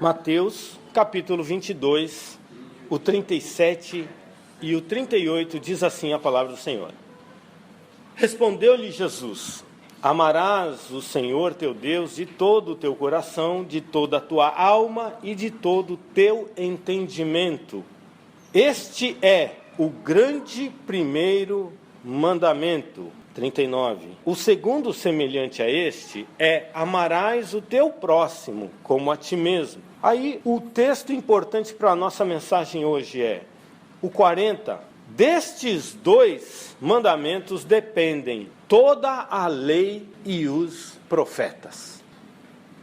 Mateus, capítulo 22, o 37 e o 38, diz assim a palavra do Senhor. Respondeu-lhe Jesus: amarás o Senhor teu Deus de todo o teu coração, de toda a tua alma e de todo o teu entendimento. Este é o grande primeiro mandamento. 39. O segundo semelhante a este é: amarás o teu próximo como a ti mesmo. Aí o texto importante para a nossa mensagem hoje é o 40. Destes dois mandamentos dependem toda a lei e os profetas.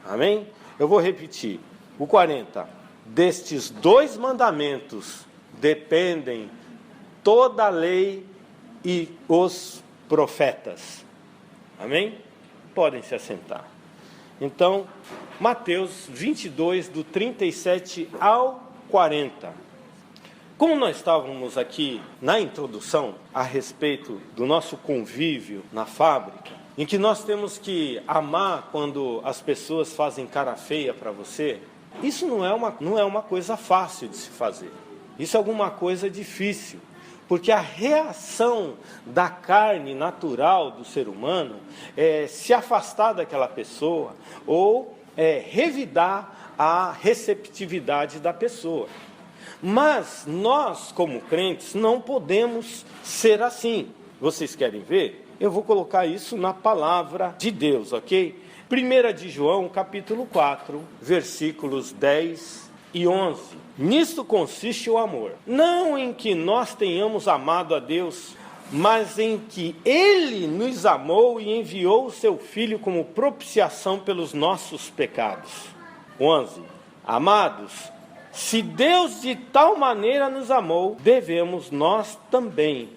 Amém? Eu vou repetir. O 40. Destes dois mandamentos dependem toda a lei e os profetas. Amém? Podem se assentar. Então, Mateus 22, do 37 ao 40. Como nós estávamos aqui na introdução a respeito do nosso convívio na fábrica, em que nós temos que amar quando as pessoas fazem cara feia para você, isso não é uma coisa fácil de se fazer. Isso é alguma coisa difícil. Porque a reação da carne natural do ser humano é se afastar daquela pessoa ou revidar a receptividade da pessoa. Mas nós, como crentes, não podemos ser assim. Vocês querem ver? Eu vou colocar isso na palavra de Deus, ok? 1 de João, capítulo 4, versículos 10 e 11. Nisto consiste o amor, não em que nós tenhamos amado a Deus, mas em que Ele nos amou e enviou o seu Filho como propiciação pelos nossos pecados. 11. Amados, se Deus de tal maneira nos amou, devemos nós também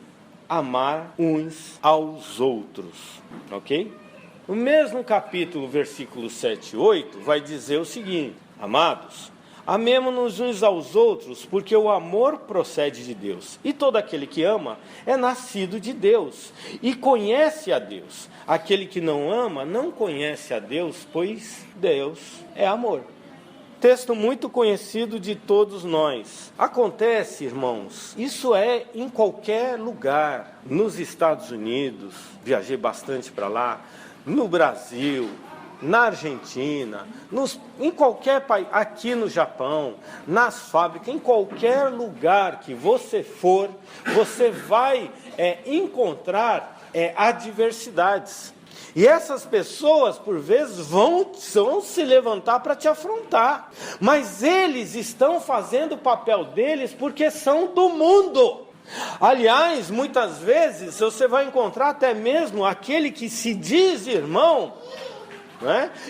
amar uns aos outros. Ok? O mesmo capítulo, versículos 7 e 8, vai dizer o seguinte: amados, amemo-nos uns aos outros, porque o amor procede de Deus. E todo aquele que ama é nascido de Deus e conhece a Deus. Aquele que não ama não conhece a Deus, pois Deus é amor. Texto muito conhecido de todos nós. Acontece, irmãos, isso é em qualquer lugar. Nos Estados Unidos, viajei bastante para lá, no Brasil, na Argentina, em qualquer país, aqui no Japão, nas fábricas, em qualquer lugar que você for, você vai encontrar adversidades. E essas pessoas, por vezes, vão se levantar para te afrontar. Mas eles estão fazendo o papel deles porque são do mundo. Aliás, muitas vezes, você vai encontrar até mesmo aquele que se diz irmão,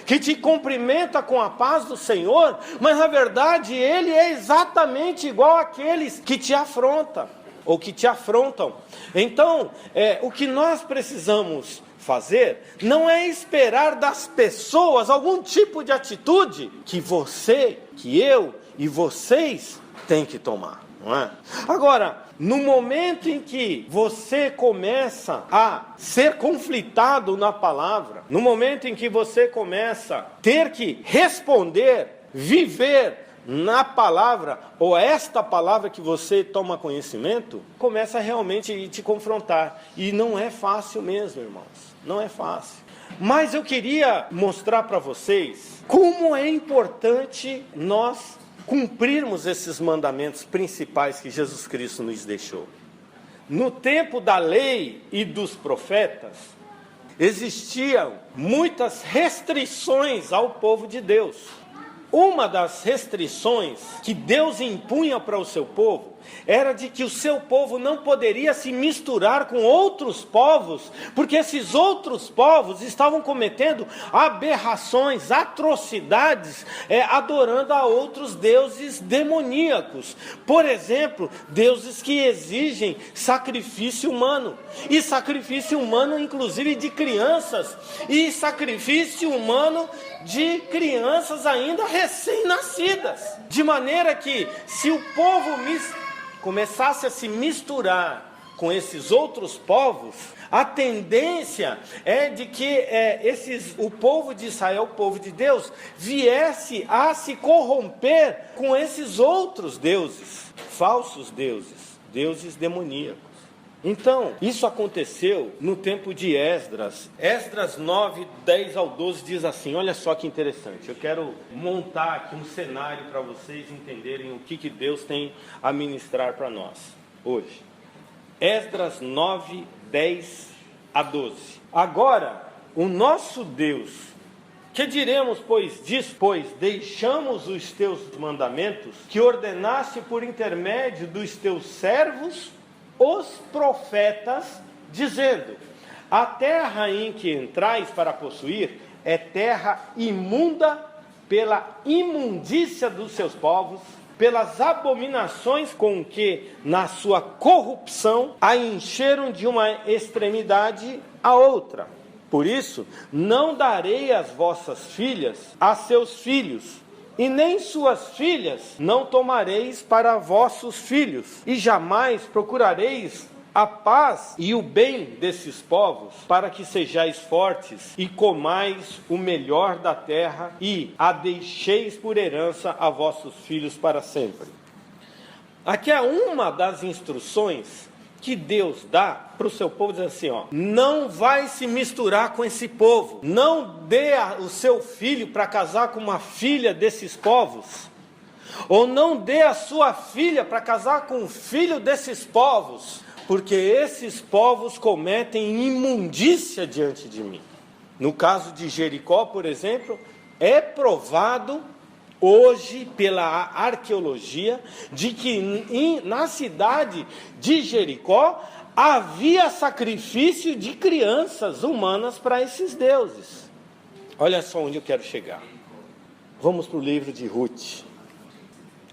que te cumprimenta com a paz do Senhor, mas na verdade ele é exatamente igual àqueles que te afrontam, ou que te afrontam. Então, o que nós precisamos fazer não é esperar das pessoas algum tipo de atitude que você, que eu e vocês têm que tomar, não é? Agora, no momento em que você começa a ser conflitado na palavra, no momento em que você começa a ter que responder, viver na palavra, ou esta palavra que você toma conhecimento, começa realmente a te confrontar. E não é fácil mesmo, irmãos. Não é fácil. Mas eu queria mostrar para vocês como é importante nós cumprirmos esses mandamentos principais que Jesus Cristo nos deixou. No tempo da lei e dos profetas, existiam muitas restrições ao povo de Deus. Uma das restrições que Deus impunha para o seu povo era de que o seu povo não poderia se misturar com outros povos, porque esses outros povos estavam cometendo aberrações, atrocidades, adorando a outros deuses demoníacos. Por exemplo, deuses que exigem sacrifício humano, e sacrifício humano inclusive de crianças, e sacrifício humano de crianças ainda recém-nascidas. De maneira que, se o povo começasse a se misturar com esses outros povos, a tendência é de que o povo de Israel, o povo de Deus, viesse a se corromper com esses outros deuses, falsos deuses, deuses demoníacos. Então, isso aconteceu no tempo de Esdras. Esdras 9, 10 ao 12 diz assim, olha só que interessante. Eu quero montar aqui um cenário para vocês entenderem o que Deus tem a ministrar para nós hoje. Esdras 9, 10 a 12. Agora, o nosso Deus, que diremos, pois, disso? Pois deixamos os teus mandamentos, que ordenaste por intermédio dos teus servos, os profetas, dizendo: a terra em que entrais para possuir é terra imunda pela imundícia dos seus povos, pelas abominações com que, na sua corrupção, a encheram de uma extremidade a outra. Por isso, não darei as vossas filhas a seus filhos, e nem suas filhas não tomareis para vossos filhos, e jamais procurareis a paz e o bem desses povos, para que sejais fortes e comais o melhor da terra, e a deixeis por herança a vossos filhos para sempre. Aqui é uma das instruções que Deus dá para o seu povo, diz assim, não vai se misturar com esse povo, não dê o seu filho para casar com uma filha desses povos, ou não dê a sua filha para casar com um filho desses povos, porque esses povos cometem imundícia diante de mim. No caso de Jericó, por exemplo, é provado hoje pela arqueologia de que na cidade de Jericó havia sacrifício de crianças humanas para esses deuses. Olha só onde eu quero chegar. Vamos para o livro de Ruth.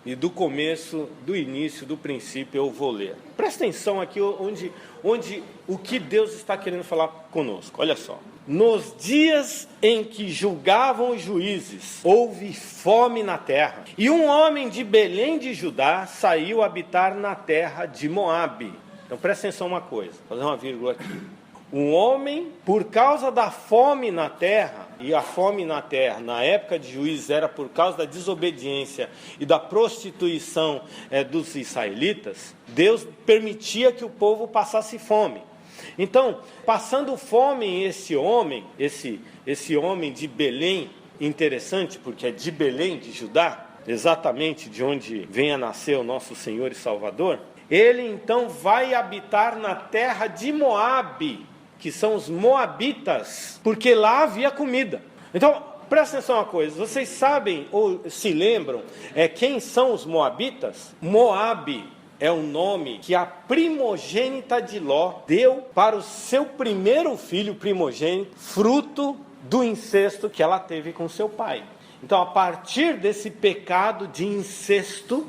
E do começo, do início, do princípio eu vou ler. Presta atenção aqui onde o que Deus está querendo falar conosco. Olha só. Nos dias em que julgavam os juízes, houve fome na terra. E um homem de Belém de Judá saiu habitar na terra de Moabe. Então presta atenção uma coisa, vou fazer uma vírgula aqui. Um homem, por causa da fome na terra, e a fome na terra, na época de Juízes, era por causa da desobediência e da prostituição dos israelitas, Deus permitia que o povo passasse fome. Então, passando fome, esse homem de Belém, interessante, porque é de Belém, de Judá, exatamente de onde vem a nascer o nosso Senhor e Salvador, ele então vai habitar na terra de Moabe, que são os moabitas, porque lá havia comida. Então, presta atenção uma coisa, vocês sabem ou se lembram quem são os moabitas? Moabe é o nome que a primogênita de Ló deu para o seu primeiro filho primogênito, fruto do incesto que ela teve com seu pai. Então, a partir desse pecado de incesto,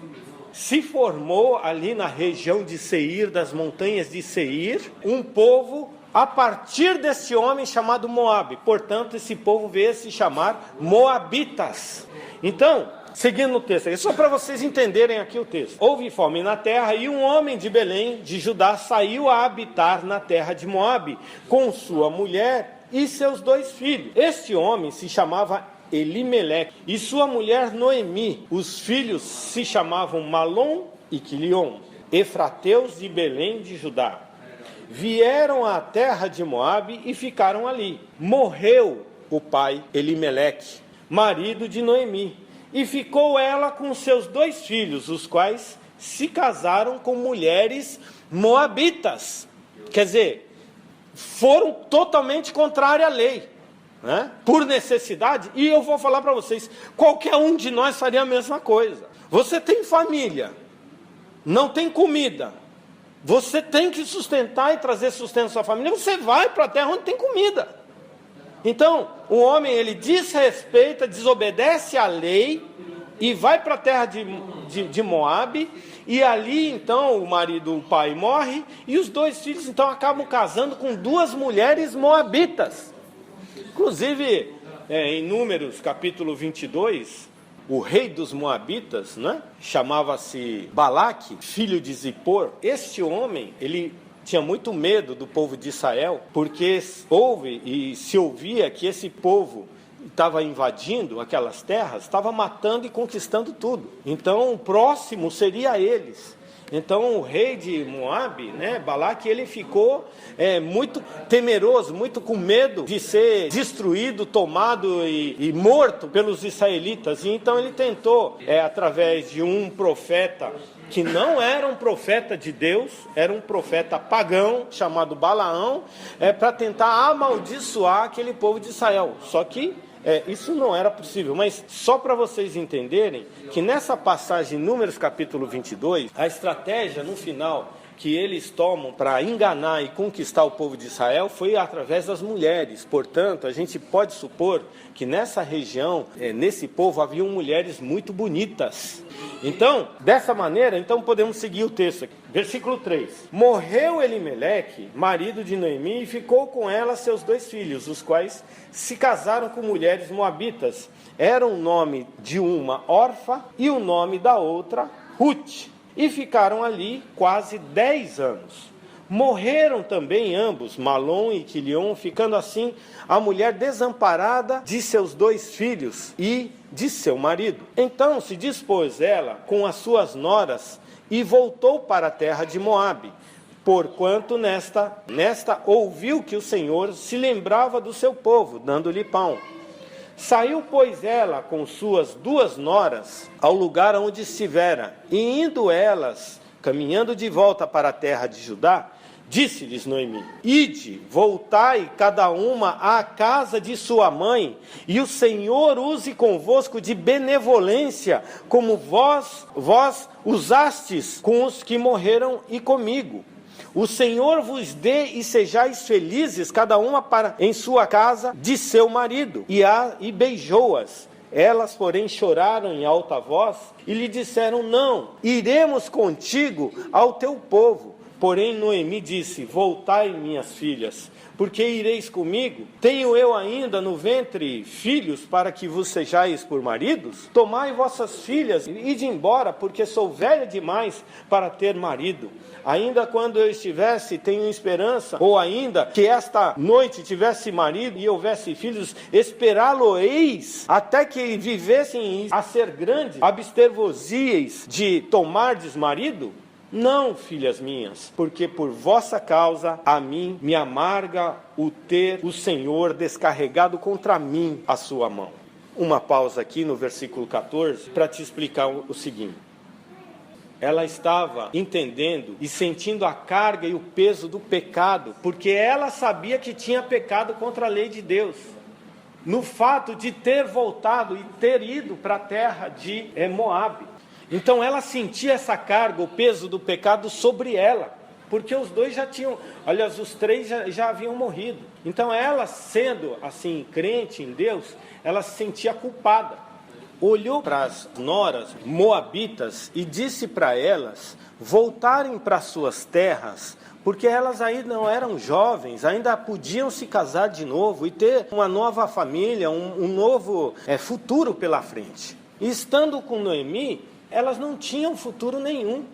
se formou ali na região de Seir, das montanhas de Seir, um povo a partir desse homem chamado Moabe. Portanto, esse povo veio a se chamar Moabitas. Então, seguindo o texto, é só para vocês entenderem aqui o texto. Houve fome na terra e um homem de Belém, de Judá, saiu a habitar na terra de Moabe, com sua mulher e seus 2 filhos. Este homem se chamava Elimeleque e sua mulher Noemi. Os filhos se chamavam Malom e Quilion, efrateus de Belém de Judá. Vieram à terra de Moabe e ficaram ali. Morreu o pai Elimeleque, marido de Noemi, e ficou ela com seus 2 filhos, os quais se casaram com mulheres moabitas. Quer dizer, foram totalmente contrários à lei, né? Por necessidade. E eu vou falar para vocês, qualquer um de nós faria a mesma coisa. Você tem família, não tem comida, você tem que sustentar e trazer sustento à sua família, você vai para a terra onde tem comida. Então, o homem, ele desrespeita, desobedece à lei e vai para a terra de Moabe, e ali, então, o marido, o pai, morre, e os 2 filhos, então, acabam casando com 2 mulheres moabitas. Inclusive, em Números, capítulo 22, o rei dos moabitas, né, chamava-se Balaque, filho de Zippor. Este homem, ele tinha muito medo do povo de Israel, porque houve e se ouvia que esse povo estava invadindo aquelas terras, estava matando e conquistando tudo. Então, o próximo seria eles. Então, o rei de Moabe, né, Balaque, ele ficou muito temeroso, muito com medo de ser destruído, tomado e morto pelos israelitas. E então ele tentou, através de um profeta, que não era um profeta de Deus, era um profeta pagão, chamado Balaão, para tentar amaldiçoar aquele povo de Israel. Só que isso não era possível, mas só para vocês entenderem que nessa passagem, Números capítulo 22, a estratégia no final que eles tomam para enganar e conquistar o povo de Israel foi através das mulheres. Portanto, a gente pode supor que nessa região, nesse povo, haviam mulheres muito bonitas. Então, dessa maneira, podemos seguir o texto aqui. Versículo 3. Morreu Elimeleque, marido de Noemi, e ficou com ela seus 2 filhos, os quais se casaram com mulheres moabitas. Era o nome de uma Orfa e o nome da outra Ruth. E ficaram ali quase 10 anos. Morreram também ambos, Malom e Quilion, ficando assim a mulher desamparada de seus 2 filhos e de seu marido. Então se dispôs ela com as suas noras e voltou para a terra de Moabe, porquanto nesta ouviu que o Senhor se lembrava do seu povo, dando-lhe pão. Saiu, pois, ela com suas 2 noras ao lugar onde estivera, e indo elas, caminhando de volta para a terra de Judá, disse-lhes Noemi: Ide, voltai cada uma à casa de sua mãe, e o Senhor use convosco de benevolência, como vós usastes com os que morreram e comigo. O Senhor vos dê e sejais felizes, cada uma em sua casa de seu marido. E beijou-as. Elas, porém, choraram em alta voz e lhe disseram: Não, iremos contigo ao teu povo. Porém, Noemi disse: Voltai, minhas filhas, porque ireis comigo? Tenho eu ainda no ventre filhos para que vos sejais por maridos? Tomai vossas filhas e ide embora, porque sou velha demais para ter marido. Ainda quando eu estivesse, tenho esperança, ou ainda que esta noite tivesse marido e houvesse filhos, esperá-lo-eis, até que vivessem a ser grandes, abster-vos-eis de tomardes marido? Não, filhas minhas, porque por vossa causa a mim me amarga o ter o Senhor descarregado contra mim a sua mão. Uma pausa aqui no versículo 14 para te explicar o seguinte. Ela estava entendendo e sentindo a carga e o peso do pecado, porque ela sabia que tinha pecado contra a lei de Deus. No fato de ter voltado e ter ido para a terra de Moabe. Então ela sentia essa carga, o peso do pecado sobre ela, porque os 2 já tinham, aliás, os 3 já haviam morrido. Então ela, sendo assim crente em Deus, ela se sentia culpada. Olhou para as noras moabitas e disse para elas voltarem para suas terras, porque elas ainda não eram jovens, ainda podiam se casar de novo e ter uma nova família, um novo futuro pela frente. E estando com Noemi, elas não tinham futuro nenhum.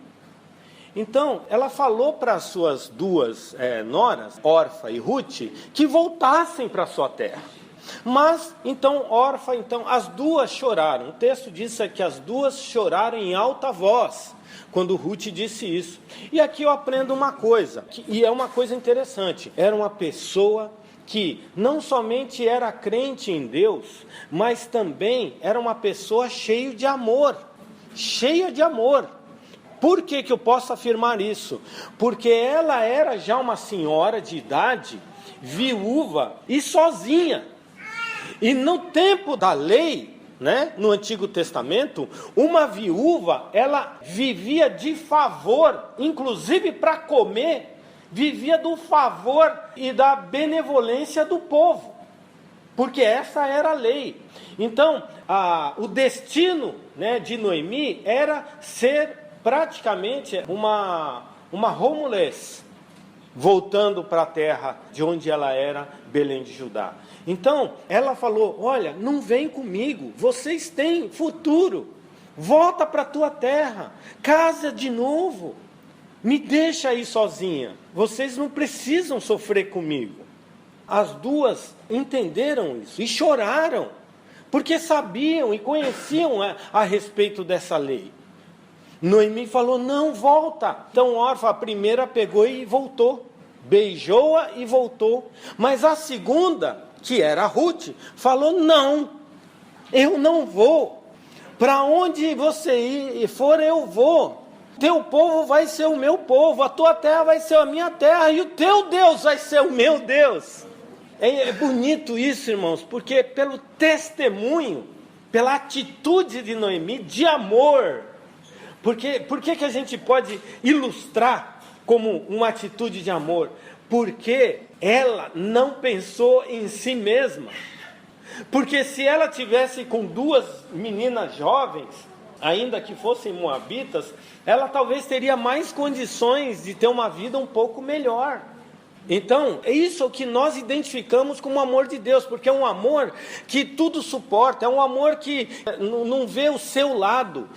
Então, ela falou para as suas 2 noras, Orfa e Ruth, que voltassem para a sua terra. Mas, Orfa, as 2 choraram. O texto diz que as 2 choraram em alta voz, quando Ruth disse isso. E aqui eu aprendo uma coisa, e é uma coisa interessante. Era uma pessoa que não somente era crente em Deus, mas também era uma pessoa cheia de amor. Cheia de amor. Por que eu posso afirmar isso? Porque ela era já uma senhora de idade, viúva e sozinha. E no tempo da lei, no Antigo Testamento, uma viúva, ela vivia de favor, inclusive para comer, vivia do favor e da benevolência do povo. Porque essa era a lei. Então, o destino de Noemi era ser praticamente uma homeless, voltando para a terra de onde ela era, Belém de Judá. Então, ela falou: olha, não vem comigo, vocês têm futuro, volta para a tua terra, casa de novo, me deixa aí sozinha, vocês não precisam sofrer comigo. As duas entenderam isso e choraram, porque sabiam e conheciam a respeito dessa lei. Noemi falou, não, volta. Então Orfa, a primeira, pegou e voltou. Beijou-a e voltou. Mas a segunda, que era Ruth, falou, não, eu não vou. Para onde você for, eu vou. Teu povo vai ser o meu povo, a tua terra vai ser a minha terra, e o teu Deus vai ser o meu Deus. É bonito isso, irmãos, porque pelo testemunho, pela atitude de Noemi, de amor. Por que a gente pode ilustrar como uma atitude de amor? Porque ela não pensou em si mesma. Porque se ela tivesse com duas meninas jovens, ainda que fossem moabitas, ela talvez teria mais condições de ter uma vida um pouco melhor. Então, é isso que nós identificamos como o amor de Deus, porque é um amor que tudo suporta, é um amor que não vê o seu lado.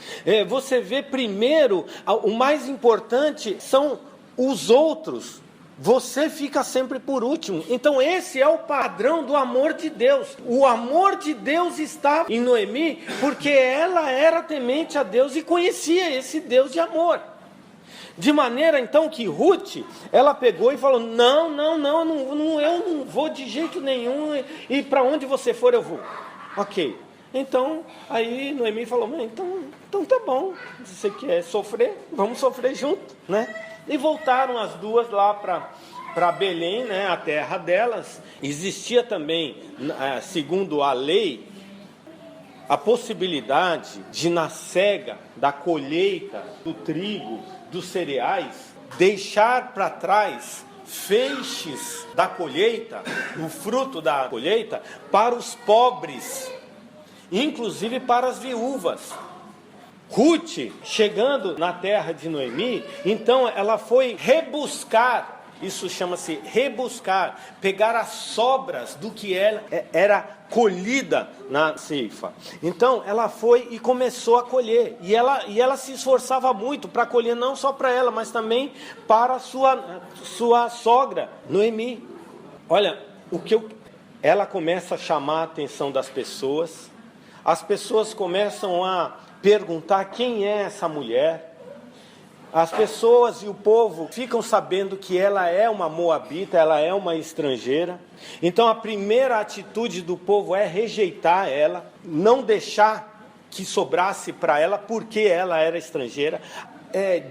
Você vê primeiro, o mais importante são os outros. Você fica sempre por último. Então esse é o padrão do amor de Deus. O amor de Deus estava em Noemi, porque ela era temente a Deus e conhecia esse Deus de amor. De maneira então que Ruth, ela pegou e falou, não, eu não vou de jeito nenhum, e para onde você for eu vou. Ok. Então, aí Noemi falou, então tá bom, se você quer sofrer, vamos sofrer junto, né? E voltaram as duas lá para Belém, né, a terra delas. Existia também, segundo a lei, a possibilidade de, na cega da colheita do trigo, dos cereais, deixar para trás feixes da colheita, o fruto da colheita, para os pobres, inclusive para as viúvas. Ruth, chegando na terra de Noemi, então ela foi rebuscar, isso chama-se rebuscar, pegar as sobras do que era colhida na ceifa. Então ela foi e começou a colher, e ela se esforçava muito para colher, não só para ela, mas também para a sua sogra, Noemi. Olha, ela começa a chamar a atenção das pessoas, as pessoas começam a perguntar quem é essa mulher. As pessoas e o povo ficam sabendo que ela é uma moabita, ela é uma estrangeira. Então a primeira atitude do povo é rejeitar ela, não deixar que sobrasse para ela, porque ela era estrangeira,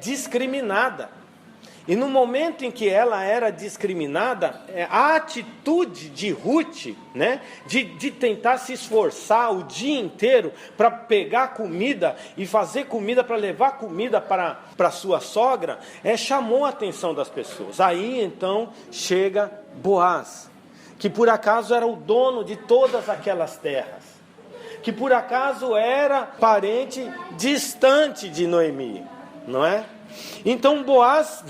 discriminada. E no momento em que ela era discriminada, a atitude de Ruth, né, de tentar se esforçar o dia inteiro para pegar comida e fazer comida, para levar comida para sua sogra, chamou a atenção das pessoas. Aí então chega Boaz, que por acaso era o dono de todas aquelas terras, que por acaso era parente distante de Noemi, não é? Então Boaz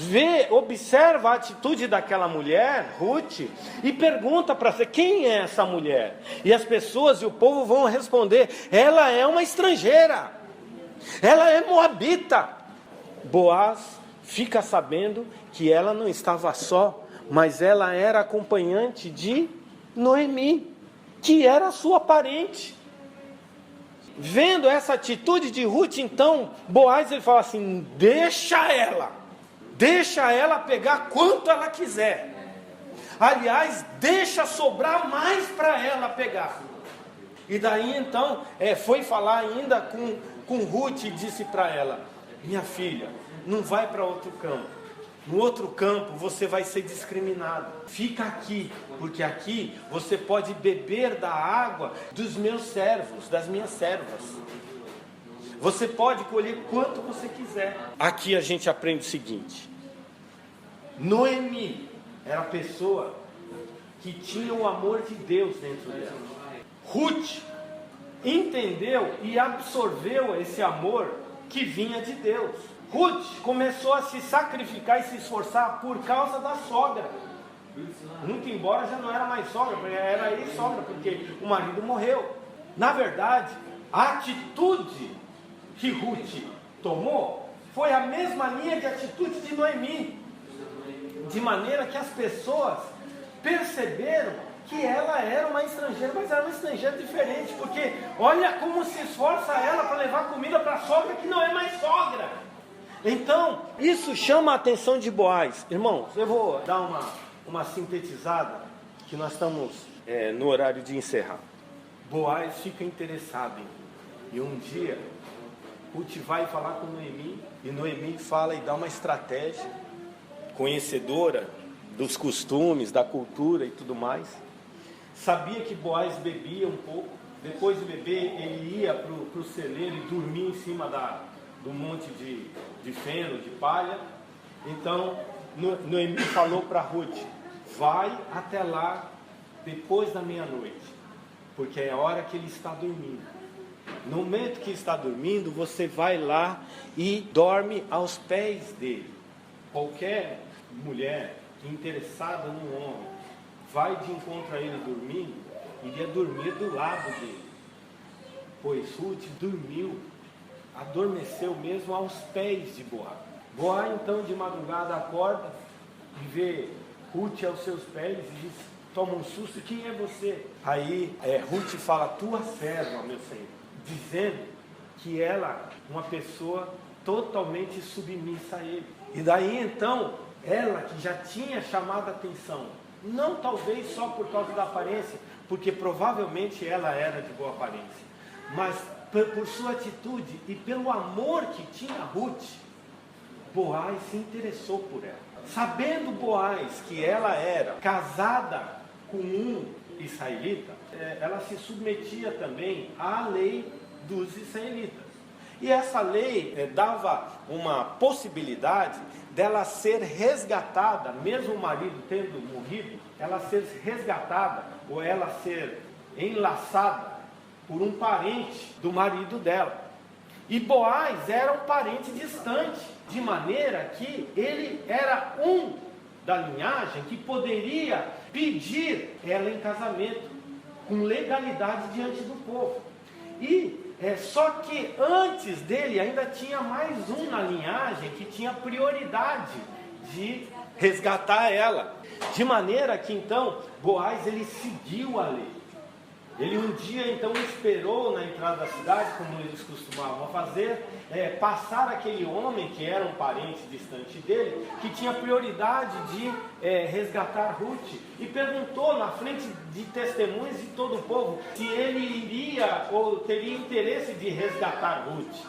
observa a atitude daquela mulher, Ruth, e pergunta para você, quem é essa mulher? E as pessoas e o povo vão responder, ela é uma estrangeira, ela é moabita. Boaz fica sabendo que ela não estava só, mas ela era acompanhante de Noemi, que era sua parente. Vendo essa atitude de Ruth, então, Boaz, ele fala assim, deixa ela pegar quanto ela quiser. Aliás, deixa sobrar mais para ela pegar. E daí, então, foi falar ainda com Ruth e disse para ela, minha filha, não vai para outro campo. No outro campo você vai ser discriminado. Fica aqui, porque aqui você pode beber da água dos meus servos, das minhas servas. Você pode colher quanto você quiser. Aqui a gente aprende o seguinte. Noemi era a pessoa que tinha o amor de Deus dentro dela. Ruth entendeu e absorveu esse amor que vinha de Deus. Ruth começou a se sacrificar e se esforçar por causa da sogra. Muito embora já não era mais sogra, era ex-sogra, porque o marido morreu. Na verdade, a atitude que Ruth tomou foi a mesma linha de atitude de Noemi. de maneira que as pessoas perceberam que ela era uma estrangeira, mas era uma estrangeira diferente, porque olha como se esforça ela para levar comida para a sogra que não é mais sogra. Então, isso chama a atenção de Boaz. Irmãos, eu vou dar uma sintetizada, que nós estamos no horário de encerrar. Boaz fica interessado em Ruth. E um dia, Ruth vai falar com Noemi, e Noemi fala e dá uma estratégia, conhecedora dos costumes, da cultura e tudo mais. Sabia que Boaz bebia um pouco. Depois de beber, ele ia para o celeiro e dormia em cima do monte de feno, de palha. Então, Noemi falou para Ruth: vai até lá depois da meia-noite, porque é a hora que ele está dormindo. No momento que está dormindo, você vai lá e dorme aos pés dele. Qualquer mulher interessada no homem vai de encontro a ele dormindo, iria dormir do lado dele, pois Ruth dormiu, adormeceu mesmo aos pés de Boaz. Boaz então de madrugada acorda e vê Ruth aos seus pés e diz, toma um susto: quem é você? Aí Ruth fala: tua serva, meu Senhor, dizendo que ela é uma pessoa totalmente submissa a ele. E daí então, ela que já tinha chamado a atenção, não talvez só por causa da aparência, porque provavelmente ela era de boa aparência, mas por sua atitude e pelo amor que tinha Ruth, Boaz se interessou por ela. Sabendo Boaz que ela era casada com um israelita, ela se submetia também à lei dos israelitas. E essa lei dava uma possibilidade dela ser resgatada, mesmo o marido tendo morrido, ela ser resgatada ou ela ser enlaçada por um parente do marido dela. E Boaz era um parente distante, de maneira que ele era um da linhagem que poderia pedir ela em casamento com legalidade diante do povo. E só que antes dele ainda tinha mais um na linhagem que tinha prioridade de resgatar ela, de maneira que então Boaz ele seguiu a lei. Ele um dia então esperou na entrada da cidade, como eles costumavam fazer, passar aquele homem que era um parente distante dele, que tinha prioridade de resgatar Ruth, e perguntou na frente de testemunhas de todo o povo se ele iria ou teria interesse de resgatar Ruth.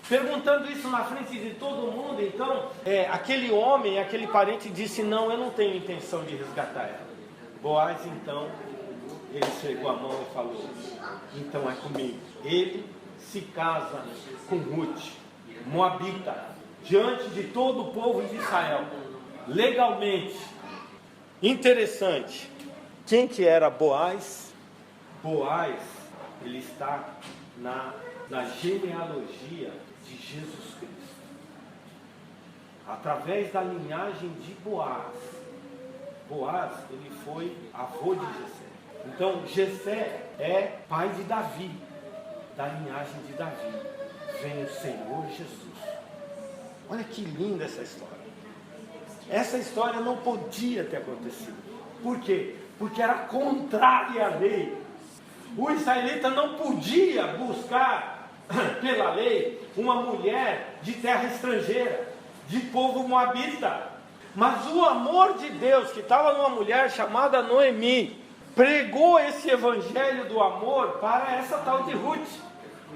Perguntando isso na frente de todo mundo, então aquele homem, aquele parente disse: não, eu não tenho intenção de resgatar ela. Boaz então, ele chegou a mão e falou: então é comigo. Ele se casa com Ruth, moabita, diante de todo o povo de Israel, legalmente. Interessante. Quem que era Boaz? Boaz, ele está na genealogia de Jesus Cristo. Através da linhagem de Boaz, ele foi avô de Jessé. Então, Jessé é pai de Davi, da linhagem de Davi vem o Senhor Jesus. Olha que linda essa história. Essa história não podia ter acontecido. Por quê? Porque era contrária à lei. O israelita não podia buscar, pela lei, uma mulher de terra estrangeira, de povo moabita. Mas o amor de Deus, que estava numa mulher chamada Noemi, pregou esse evangelho do amor para essa tal de Ruth.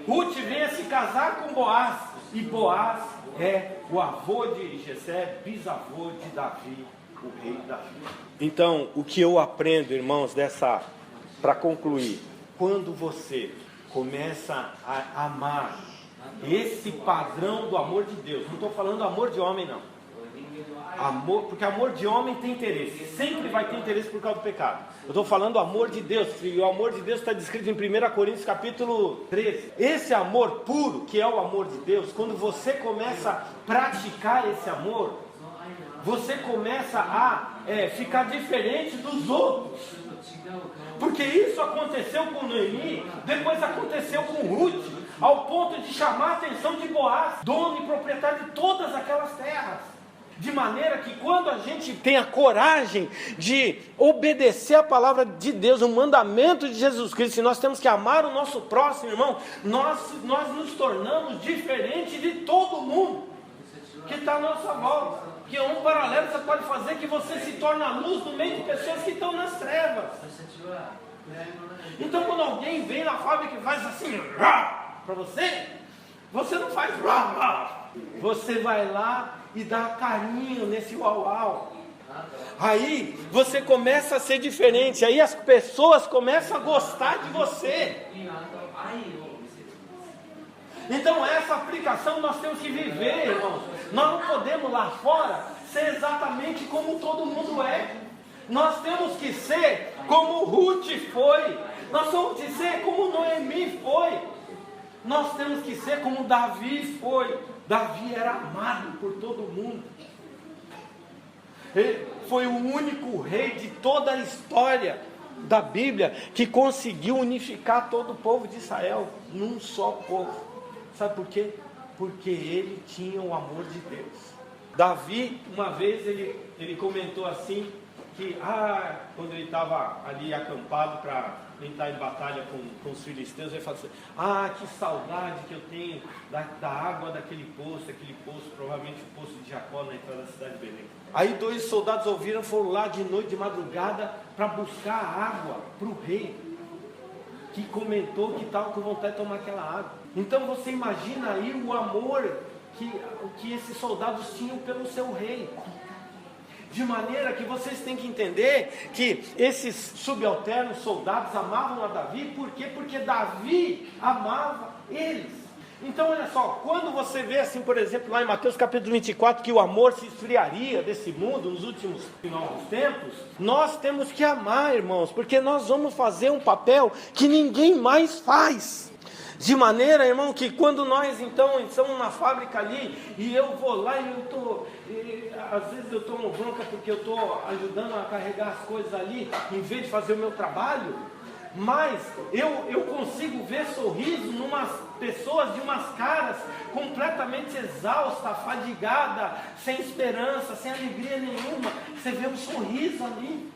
Ruth vem se casar com Boaz, e Boaz é o avô de Jessé, bisavô de Davi, o rei Davi. Então, o que eu aprendo, irmãos, para concluir, quando você começa a amar esse padrão do amor de Deus, não estou falando amor de homem não, amor, porque amor de homem tem interesse, sempre vai ter interesse por causa do pecado. Eu estou falando amor de Deus, e o amor de Deus está descrito em 1 Coríntios capítulo 13. Esse amor puro, que é o amor de Deus, quando você começa a praticar esse amor, você começa a ficar diferente dos outros. Porque isso aconteceu com Noemi, depois aconteceu com Ruth, ao ponto de chamar a atenção de Boaz, dono e proprietário de todas aquelas terras. De maneira que quando a gente tem a coragem de obedecer a palavra de Deus, o mandamento de Jesus Cristo, e nós temos que amar o nosso próximo, irmão, nós nos tornamos diferentes de todo mundo que está à nossa volta. Que um paralelo você pode fazer que você se torna luz no meio de pessoas que estão nas trevas. Então quando alguém vem na fábrica e faz assim para você não faz você vai lá e dá carinho nesse uau. Aí você começa a ser diferente, aí as pessoas começam a gostar de você. Então essa aplicação nós temos que viver, irmãos. Nós não podemos lá fora ser exatamente como todo mundo é. Nós temos que ser como Ruth foi. Nós temos que ser como Noemi foi. Nós temos que ser como Davi foi. Davi era amado por todo mundo. Ele foi o único rei de toda a história da Bíblia que conseguiu unificar todo o povo de Israel num só povo. Sabe por quê? Porque ele tinha o amor de Deus. Davi, uma vez, ele comentou assim, que quando ele estava ali acampado para entrar em batalha com os filisteus, ele falou assim, que saudade que eu tenho da água daquele poço, provavelmente o poço de Jacó na entrada da cidade de Belém. Aí 2 soldados ouviram, foram lá de noite, de madrugada, para buscar água para o rei, que comentou que estava com vontade de tomar aquela água. Então você imagina aí o amor que esses soldados tinham pelo seu rei. De maneira que vocês têm que entender que esses subalternos soldados amavam a Davi. Por quê? Porque Davi amava eles. Então olha só, quando você vê assim, por exemplo, lá em Mateus capítulo 24, que o amor se esfriaria desse mundo nos últimos novos tempos, nós temos que amar, irmãos, porque nós vamos fazer um papel que ninguém mais faz. De maneira, irmão, que quando nós então estamos na fábrica ali, e eu vou lá e às vezes eu tomo bronca porque eu estou ajudando a carregar as coisas ali, em vez de fazer o meu trabalho, mas eu consigo ver sorriso em umas pessoas de umas caras completamente exausta, fadigada, sem esperança, sem alegria nenhuma. Você vê um sorriso ali.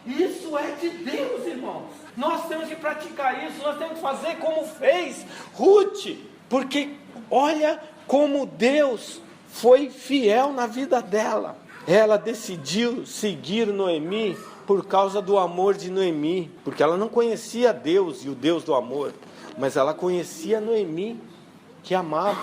Isso é de Deus, irmãos. Nós temos que praticar isso. Nós temos que fazer como fez Ruth, porque olha como Deus foi fiel na vida dela. Ela decidiu seguir Noemi por causa do amor de Noemi, porque ela não conhecia Deus e o Deus do amor, mas ela conhecia Noemi, que amava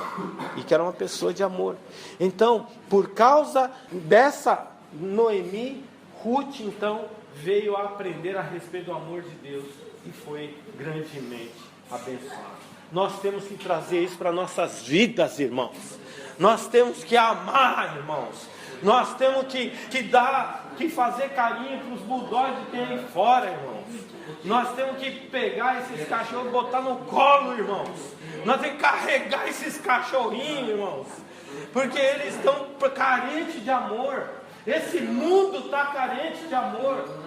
e que era uma pessoa de amor. Então, por causa dessa Noemi, Ruth então veio a aprender a respeito do amor de Deus e foi grandemente abençoada. Nós temos que trazer isso para nossas vidas, irmãos. Nós temos que amar, irmãos. Nós temos que fazer carinho para os bulldogs que tem aí fora, irmãos. Nós temos que pegar esses cachorros e botar no colo, irmãos. Nós temos que carregar esses cachorrinhos, irmãos, porque eles estão carentes de amor. Esse mundo está carente de amor.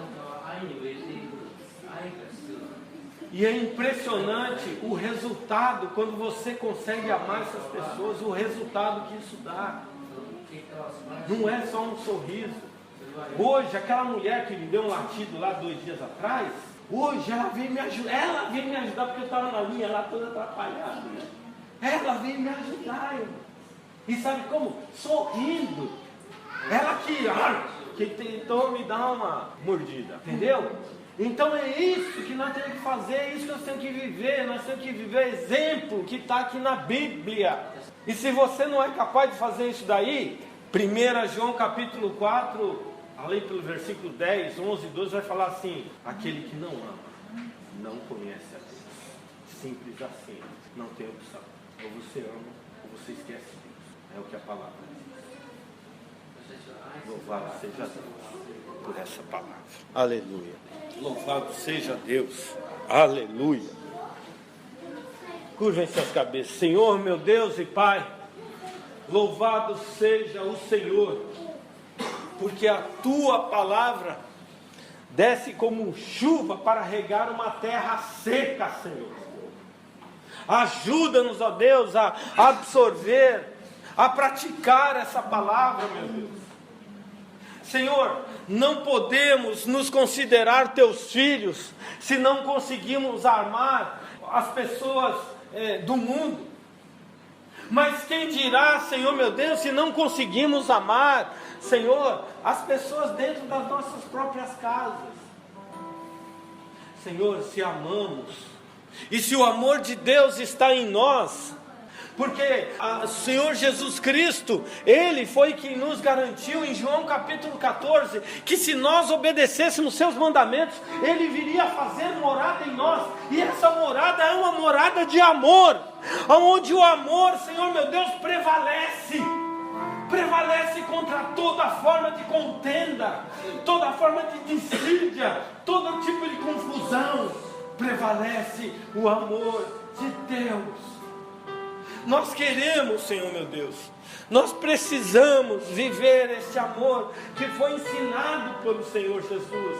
E é impressionante o resultado, quando você consegue amar essas pessoas, o resultado que isso dá. Não é só um sorriso. Hoje, aquela mulher que me deu um latido lá 2 dias atrás, hoje ela veio me ajudar. Ela veio me ajudar porque eu estava na linha lá toda atrapalhada. Ela veio me ajudar, irmão. E sabe como? Sorrindo. Ela que tentou me dar uma mordida, entendeu? Então é isso que nós temos que fazer, é isso que nós temos que viver. Nós temos que viver o exemplo que está aqui na Bíblia. E se você não é capaz de fazer isso daí, 1 João capítulo 4, ali pelo versículo 10, 11, 12, vai falar assim: aquele que não ama, não conhece a Deus. Simples assim, não tem opção. Ou você ama, ou você esquece Deus. É o que a palavra diz. Louvado seja Deus por essa palavra. Aleluia. Louvado seja Deus. Aleluia. Curvem suas cabeças. Senhor, meu Deus e Pai, louvado seja o Senhor, porque a Tua palavra desce como chuva para regar uma terra seca, Senhor. Ajuda-nos, ó Deus, a absorver a praticar essa palavra, meu Deus. Senhor, não podemos nos considerar teus filhos se não conseguimos amar as pessoas do mundo. Mas quem dirá, Senhor meu Deus, se não conseguimos amar, Senhor, as pessoas dentro das nossas próprias casas? Senhor, se amamos, e se o amor de Deus está em nós, porque o Senhor Jesus Cristo, Ele foi quem nos garantiu em João capítulo 14, que se nós obedecêssemos seus mandamentos, Ele viria fazer morada em nós, e essa morada é uma morada de amor, onde o amor, Senhor meu Deus, prevalece contra toda forma de contenda, toda forma de dissídia, todo tipo de confusão. Prevalece o amor de Deus. Nós queremos, Senhor meu Deus, nós precisamos viver esse amor que foi ensinado pelo Senhor Jesus.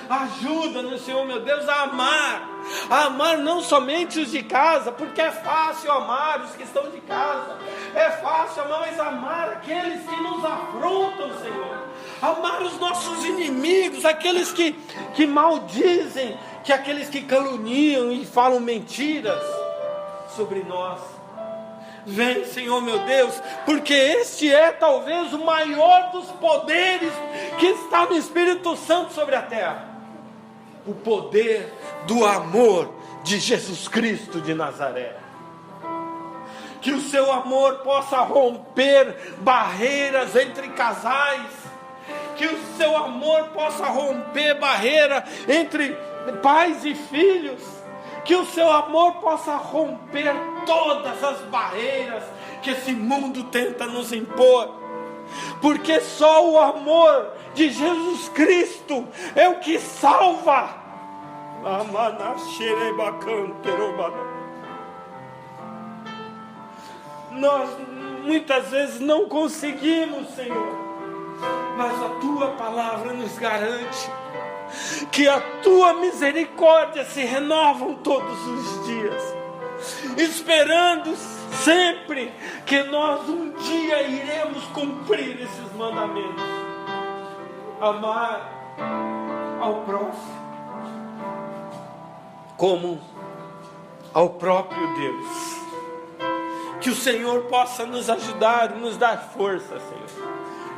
Ajuda-nos, Senhor meu Deus, a amar não somente os de casa, porque é fácil amar os que estão de casa, é fácil amar, mas amar aqueles que nos afrontam, Senhor, amar os nossos inimigos, aqueles que maldizem, que aqueles que caluniam e falam mentiras sobre nós. Vem, Senhor meu Deus, porque este é talvez o maior dos poderes que está no Espírito Santo sobre a terra. O poder do amor de Jesus Cristo de Nazaré. Que o seu amor possa romper barreiras entre casais. Que o seu amor possa romper barreira entre pais e filhos. Que o seu amor possa romper todas as barreiras que esse mundo tenta nos impor. Porque só o amor de Jesus Cristo é o que salva. Nós muitas vezes não conseguimos, Senhor, mas a tua palavra nos garante que a tua misericórdia se renovam todos os dias, esperando sempre que nós um dia iremos cumprir esses mandamentos. Amar ao próximo como ao próprio Deus. Que o Senhor possa nos ajudar e nos dar força, Senhor.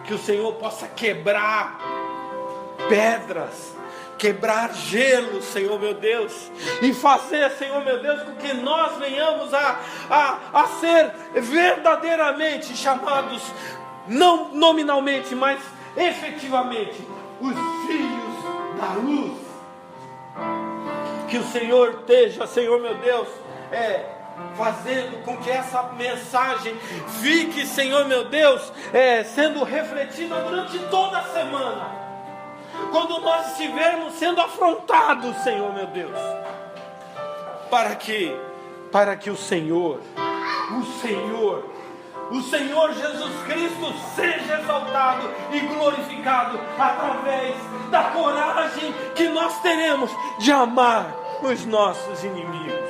Que o Senhor possa quebrar pedras, quebrar gelo, Senhor meu Deus, e fazer, Senhor meu Deus, com que nós venhamos a ser verdadeiramente chamados, não nominalmente, mas efetivamente, os filhos da luz. Que o Senhor esteja, Senhor meu Deus, fazendo com que essa mensagem fique, Senhor meu Deus, sendo refletida durante toda a semana. Quando nós estivermos sendo afrontados, Senhor meu Deus, para que o Senhor Jesus Cristo seja exaltado e glorificado através da coragem que nós teremos de amar os nossos inimigos.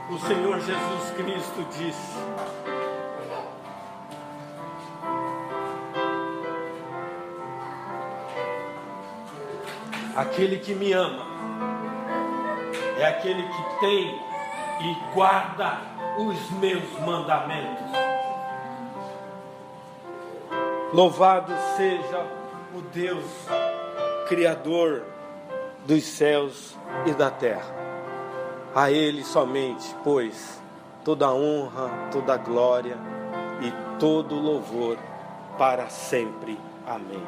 O Senhor Jesus Cristo disse: aquele que me ama é aquele que tem e guarda os meus mandamentos. Louvado seja o Deus Criador dos céus e da terra. A Ele somente, pois, toda a honra, toda a glória e todo o louvor para sempre. Amém.